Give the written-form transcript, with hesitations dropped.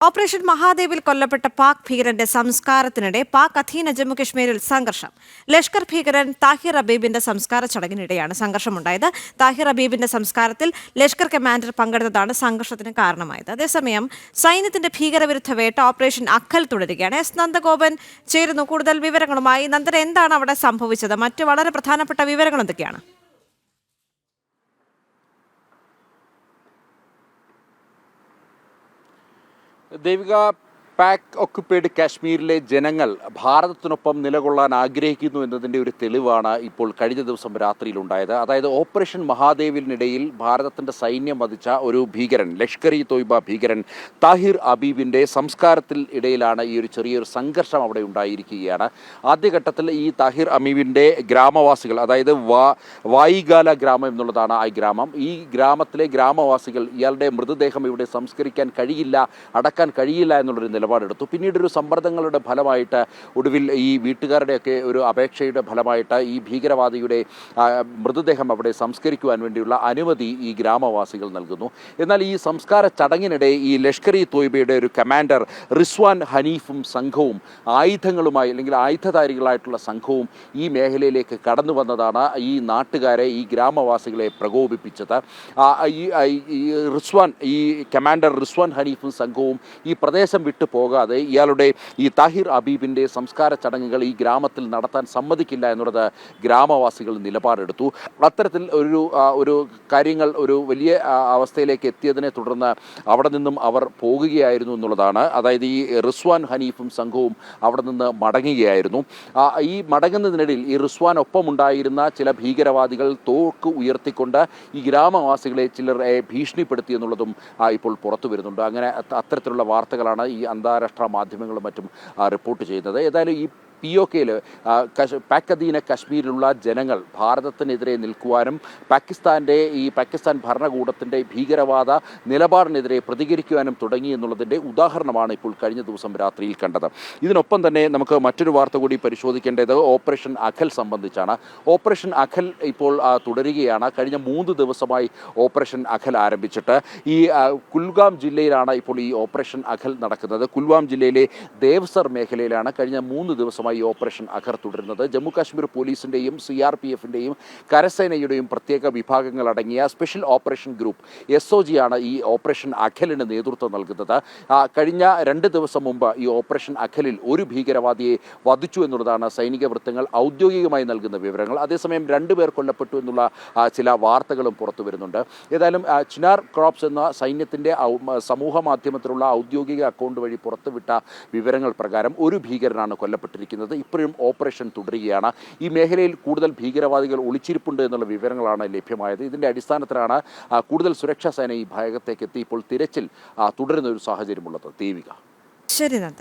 Operation മഹാദേവിൽ കൊല്ലപ്പെട്ട പാക് ഭീകരന്റെ സംസ്കാരത്തിനിടെ പാക് അധീന ജമ്മുകശ്മീരിൽ സംഘർഷം. ലഷ്കർ ഭീകരൻ താഹിർ അബീബിന്റെ സംസ്കാര ചടങ്ങിനിടെയാണ് സംഘർഷമുണ്ടായത്. താഹിർ അബീബിന്റെ സംസ്കാരത്തിൽ ലഷ്കർ കമാൻഡർ പങ്കെടുത്തതാണ് സംഘർഷത്തിന് കാരണമായത്. അതേസമയം സൈന്യത്തിന്റെ ഭീകരവിരുദ്ധ വേട്ട ഓപ്പറേഷൻ അഖൽ തുടരുകയാണ്. എസ് നന്ദഗോപൻ ചേരുന്നു കൂടുതൽ വിവരങ്ങളുമായി. നന്ദന, എന്താണ് അവിടെ സംഭവിച്ചത്? മറ്റ് വളരെ പ്രധാനപ്പെട്ട വിവരങ്ങൾ എന്തൊക്കെയാണ്? ദേവിക, പാക് ഒക്കുപ്പൈഡ് കാശ്മീരിലെ ജനങ്ങൾ ഭാരതത്തിനൊപ്പം നിലകൊള്ളാൻ ആഗ്രഹിക്കുന്നു എന്നതിൻ്റെ ഒരു തെളിവാണ് ഇപ്പോൾ കഴിഞ്ഞ ദിവസം രാത്രിയിലുണ്ടായത്. അതായത് ഓപ്പറേഷൻ മഹാദേവിനിടയിൽ ഭാരതത്തിൻ്റെ സൈന്യം വധിച്ച ഒരു ഭീകരൻ, ലഷ്കർ ഇ തോയ്ബ ഭീകരൻ താഹിർ അബീബിൻ്റെ സംസ്കാരത്തിൽ ഇടയിലാണ് ഈ ഒരു ചെറിയൊരു സംഘർഷം അവിടെ ഉണ്ടായിരിക്കുകയാണ്. ആദ്യഘട്ടത്തിൽ ഈ താഹിർ അബീബിൻ്റെ ഗ്രാമവാസികൾ, അതായത് വായിഗാല ഗ്രാമം എന്നുള്ളതാണ് ആ ഗ്രാമം, ഈ ഗ്രാമത്തിലെ ഗ്രാമവാസികൾ ഇയാളുടെ മൃതദേഹം ഇവിടെ സംസ്കരിക്കാൻ കഴിയില്ല, അടക്കാൻ കഴിയില്ല എന്നുള്ളൊരു നിലപാടെടുത്തു. പിന്നീടൊരു സമ്മർദ്ദങ്ങളുടെ ഫലമായിട്ട് ഒടുവിൽ ഈ വീട്ടുകാരുടെയൊക്കെ ഒരു അപേക്ഷയുടെ ഫലമായിട്ട് ഈ ഭീകരവാദിയുടെ മൃതദേഹം അവിടെ സംസ്കരിക്കുവാൻ വേണ്ടിയുള്ള അനുമതി ഈ ഗ്രാമവാസികൾ നൽകുന്നു. എന്നാൽ ഈ സംസ്കാര ചടങ്ങിനിടെ ഈ ലഷ്കർ ഇ തോയ്ബയുടെ ഒരു കമാൻഡർ റിസ്വാൻ ഹനീഫും സംഘവും ആയുധങ്ങളുമായി അല്ലെങ്കിൽ ആയുധധാരികളായിട്ടുള്ള സംഘവും ഈ മേഖലയിലേക്ക് കടന്നു വന്നതാണ് ഈ നാട്ടുകാരെ, ഈ ഗ്രാമവാസികളെ പ്രകോപിപ്പിച്ചത്. ഈ കമാൻഡർ റിസ്വാൻ ഹനീഫും സംഘവും ഈ പ്രദേശം വിട്ടു പോകാതെ ഇയാളുടെ ഈ താഹിർ അബീബിൻ്റെ സംസ്കാര ചടങ്ങുകൾ ഈ ഗ്രാമത്തിൽ നടത്താൻ സമ്മതിക്കില്ല എന്നുള്ളത് ഗ്രാമവാസികൾ നിലപാടെടുത്തു. അത്തരത്തിൽ ഒരു കാര്യങ്ങൾ ഒരു വലിയ അവസ്ഥയിലേക്ക് എത്തിയതിനെ തുടർന്ന് അവിടെ നിന്നും അവർ പോകുകയായിരുന്നു എന്നുള്ളതാണ്. അതായത് ഈ റിസ്വാൻ ഹനീഫും സംഘവും അവിടെ നിന്ന് മടങ്ങുകയായിരുന്നു. ഈ മടങ്ങുന്നതിനിടയിൽ ഈ റിസ്വാൻ ഒപ്പമുണ്ടായിരുന്ന ചില ഭീകരവാദികൾ തോക്ക് ഉയർത്തിക്കൊണ്ട് ഈ ഗ്രാമവാസികളെ ചിലരെ ഭീഷണിപ്പെടുത്തി എന്നുള്ളതും ഇപ്പോൾ പുറത്തു വരുന്നുണ്ട്. അങ്ങനെ അത്തരത്തിലുള്ള വാർത്തകളാണ് ഈ അന്താരാഷ്ട്ര മാധ്യമങ്ങളും മറ്റും റിപ്പോർട്ട് ചെയ്യുന്നത്. ഏതായാലും ഈ POKയിൽ പാക് അധീന കശ്മീരിലുള്ള ജനങ്ങൾ ഭാരതത്തിനെതിരെ നിൽക്കുവാനും പാകിസ്ഥാൻ ഭരണകൂടത്തിൻ്റെ ഭീകരവാദ നിലപാടിനെതിരെ പ്രതികരിക്കുവാനും തുടങ്ങി എന്നുള്ളതിൻ്റെ ഉദാഹരണമാണ് ഇപ്പോൾ കഴിഞ്ഞ ദിവസം രാത്രിയിൽ കണ്ടത്. ഇതിനൊപ്പം തന്നെ നമുക്ക് മറ്റൊരു വാർത്ത കൂടി പരിശോധിക്കേണ്ടത് ഓപ്പറേഷൻ അഖൽ സംബന്ധിച്ചാണ്. ഓപ്പറേഷൻ അഖൽ ഇപ്പോൾ തുടരുകയാണ്. കഴിഞ്ഞ 3 ദിവസമായി ഓപ്പറേഷൻ അഖൽ ആരംഭിച്ചിട്ട് ഈ കുൽഗാം ജില്ലയിലാണ് ഇപ്പോൾ ഈ ഓപ്പറേഷൻ അഖൽ നടക്കുന്നത്. കുൽഗാം ജില്ലയിലെ ദേവ്സർ മേഖലയിലാണ് കഴിഞ്ഞ 3 ദിവസമായി ഈ ഓപ്പറേഷൻ അഖർ തുടരുന്നത്. ജമ്മു കാശ്മീർ പോലീസിൻ്റെയും CRPFിൻ്റെയും കരസേനയുടെയും പ്രത്യേക വിഭാഗങ്ങൾ അടങ്ങിയ സ്പെഷ്യൽ ഓപ്പറേഷൻ ഗ്രൂപ്പ് SOG ആണ് ഈ ഓപ്പറേഷൻ അഖലിന് നേതൃത്വം നൽകുന്നത്. കഴിഞ്ഞ 2 ദിവസം മുമ്പ് ഈ ഓപ്പറേഷൻ അഖലിൽ ഒരു ഭീകരവാദിയെ വധിച്ചു എന്നുള്ളതാണ് സൈനിക വൃത്തങ്ങൾ ഔദ്യോഗികമായി നൽകുന്ന വിവരങ്ങൾ. അതേസമയം 2 പേർ കൊല്ലപ്പെട്ടു എന്നുള്ള ചില വാർത്തകളും പുറത്തു വരുന്നുണ്ട്. ഏതായാലും ചിനാർ ക്രോപ്സ് എന്ന സൈന്യത്തിൻ്റെ സമൂഹ മാധ്യമത്തിലുള്ള ഔദ്യോഗിക അക്കൗണ്ട് വഴി പുറത്തുവിട്ട വിവരങ്ങൾ പ്രകാരം ഒരു ഭീകരനാണ് കൊല്ലപ്പെട്ടിരിക്കുന്നത്. ഇപ്പോഴും ഓപ്പറേഷൻ തുടരുകയാണ്. ഈ മേഖലയിൽ കൂടുതൽ ഭീകരവാദികൾ ഒളിച്ചിരിപ്പുണ്ട് എന്നുള്ള വിവരങ്ങളാണ് ലഭ്യമായത്. ഇതിൻ്റെ അടിസ്ഥാനത്തിലാണ് കൂടുതൽ സുരക്ഷാ സേന ഈ ഭാഗത്തേക്ക് എത്തി ഇപ്പോൾ തിരച്ചിൽ തുടരുന്ന ഒരു സാഹചര്യമുള്ളത്. ദേവിക. ശരി നന്ദൻ.